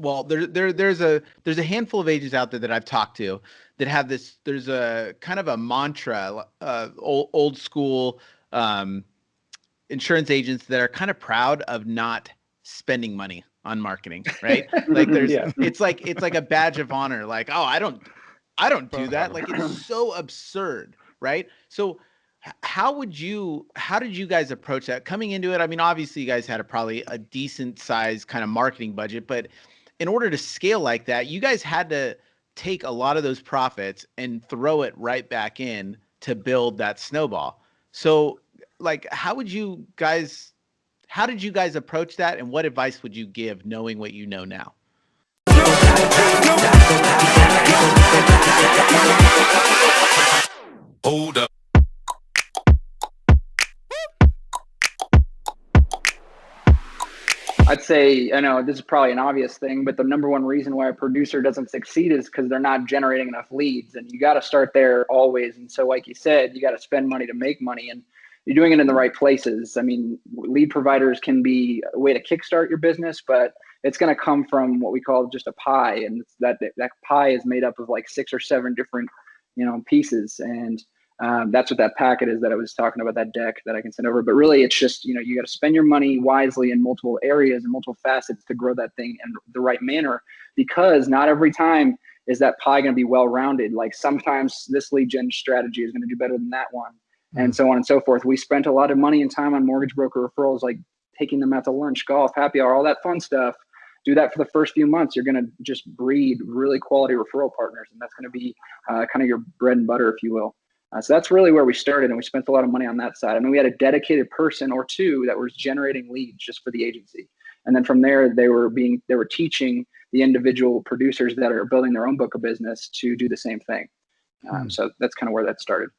Well, there's a handful of agents out there that I've talked to that have this. There's a kind of a mantra, old school insurance agents that are kind of proud of not spending money on marketing, right? Like Yeah. it's like a badge of honor. Like, oh, I don't do that. Like it's so absurd, right? So how did you guys approach that coming into it? I mean, obviously you guys had probably a decent size kind of marketing budget, but in order to scale like that, you guys had to take a lot of those profits and throw it right back in to build that snowball. So like, how did you guys approach that? And what advice would you give knowing what you know now? Hold up. I'd say, I know this is probably an obvious thing, but the number one reason why a producer doesn't succeed is because they're not generating enough leads. And you got to start there always. And so, like you said, you got to spend money to make money, and you're doing it in the right places. I mean, lead providers can be a way to kickstart your business, but it's going to come from what we call just a pie. And that pie is made up of like 6 or 7 different, pieces. And that's what that packet is that I was talking about, that deck that I can send over. But really, it's just, you got to spend your money wisely in multiple areas and multiple facets to grow that thing in the right manner, because not every time is that pie going to be well-rounded. Like sometimes this lead gen strategy is going to do better than that one, and so on and so forth. We spent a lot of money and time on mortgage broker referrals, like taking them out to lunch, golf, happy hour, all that fun stuff. Do that for the first few months. You're going to just breed really quality referral partners, and that's going to be kind of your bread and butter, if you will. So that's really where we started, and we spent a lot of money on that side. I mean, we had a dedicated person or two that was generating leads just for the agency. And then from there, they were teaching the individual producers that are building their own book of business to do the same thing. So that's kind of where that started.